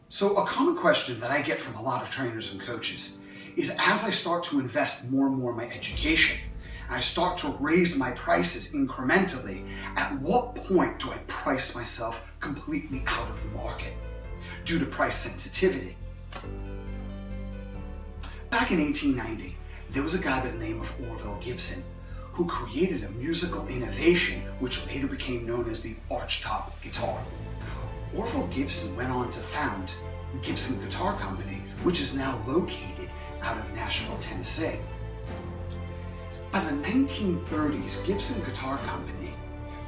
So a common question that I get from a lot of trainers and coaches is as I start to invest more and more in my education, I start to raise my prices incrementally, at what point do I price myself completely out of the market due to price sensitivity? Back in 1890, there was a guy by the name of Orville Gibson who created a musical innovation which later became known as the archtop guitar. Orville Gibson went on to found Gibson Guitar Company, which is now located out of Nashville, Tennessee. By the 1930s, Gibson Guitar Company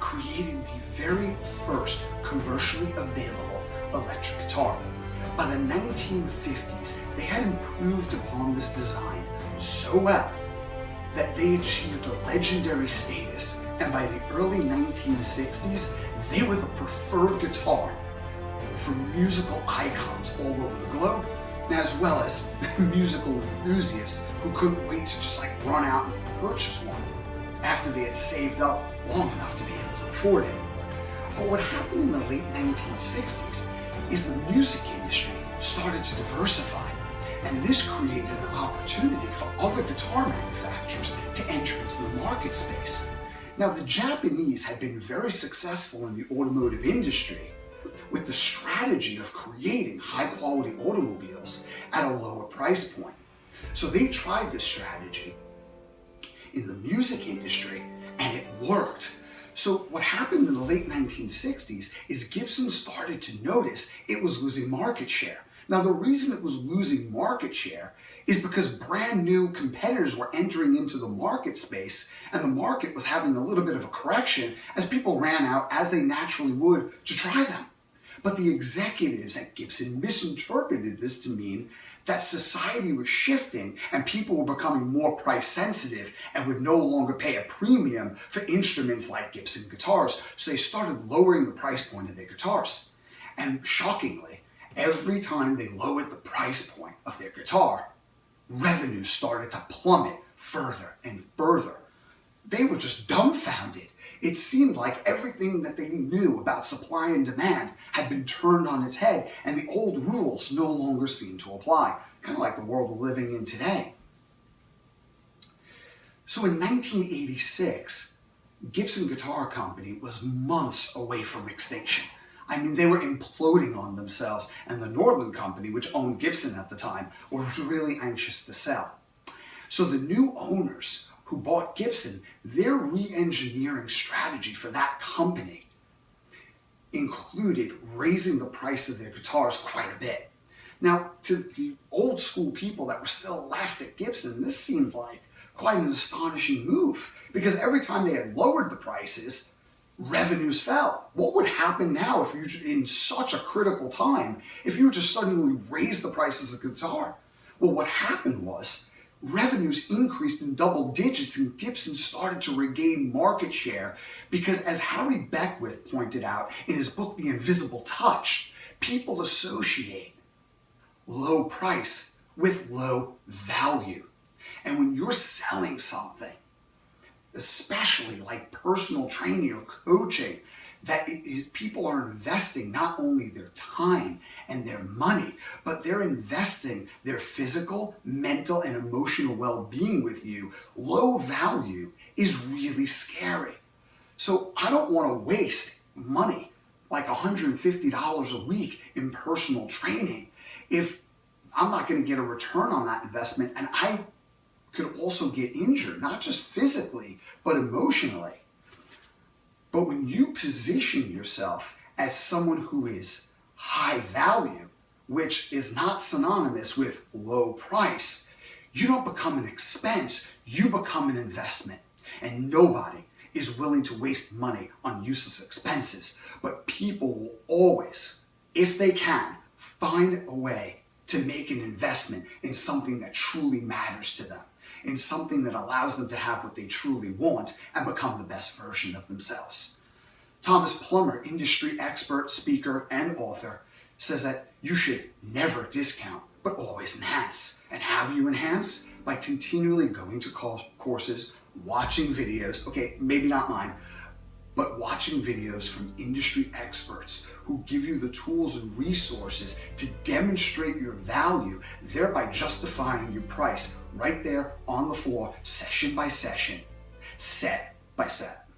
created the very first commercially available electric guitar. By the 1950s, they had improved upon this design so well that they achieved a legendary status, and by the early 1960s, they were the preferred guitar for musical icons all over the globe, as well as musical enthusiasts who couldn't wait to just run out and purchase one after they had saved up long enough to be able to afford it. But what happened in the late 1960s is the music industry started to diversify, and this created an opportunity for other guitar manufacturers to enter into the market space. Now, the Japanese had been very successful in the automotive industry with the strategy of creating high-quality automobiles at a lower price point. So they tried this strategy in the music industry, and it worked. So what happened in the late 1960s is Gibson started to notice it was losing market share. Now, the reason it was losing market share is because brand new competitors were entering into the market space, and the market was having a little bit of a correction as people ran out, as they naturally would, to try them. But the executives at Gibson misinterpreted this to mean that society was shifting and people were becoming more price sensitive and would no longer pay a premium for instruments like Gibson guitars, so they started lowering the price point of their guitars. And shockingly, every time they lowered the price point of their guitar, revenues started to plummet further and further. They were just dumbfounded. It seemed like everything that they knew about supply and demand had been turned on its head, and the old rules no longer seemed to apply, kind of like the world we're living in today. So in 1986, Gibson Guitar Company was months away from extinction. I mean, they were imploding on themselves, and the Northern Company, which owned Gibson at the time, was really anxious to sell. So the new owners who bought Gibson, their re-engineering strategy for that company included raising the price of their guitars quite a bit. Now, to the old school people that were still left at Gibson, this seemed like quite an astonishing move, because every time they had lowered the prices, revenues fell. What would happen now if you, in such a critical time, if you were to suddenly raise the prices of guitar? Well, what happened was revenues increased in double digits, and Gibson started to regain market share because, as Harry Beckwith pointed out in his book, The Invisible Touch, people associate low price with low value. And when you're selling something, especially like personal training or coaching, that people are investing not only their time and their money, but they're investing their physical, mental, and emotional well-being with you. Low value is really scary. So I don't want to waste money, like $150 a week in personal training, if I'm not going to get a return on that investment, and I could also get injured, not just physically, but emotionally. But when you position yourself as someone who is high value, which is not synonymous with low price, you don't become an expense, you become an investment. And nobody is willing to waste money on useless expenses. But people will always, if they can, find a way to make an investment in something that truly matters to them, in something that allows them to have what they truly want and become the best version of themselves. Thomas Plummer, industry expert, speaker, and author, says that you should never discount, but always enhance. And how do you enhance? By continually going to courses, watching videos, okay, maybe not mine, but watching videos from industry experts who give you the tools and resources to demonstrate your value, thereby justifying your price right there on the floor, session by session, set by set.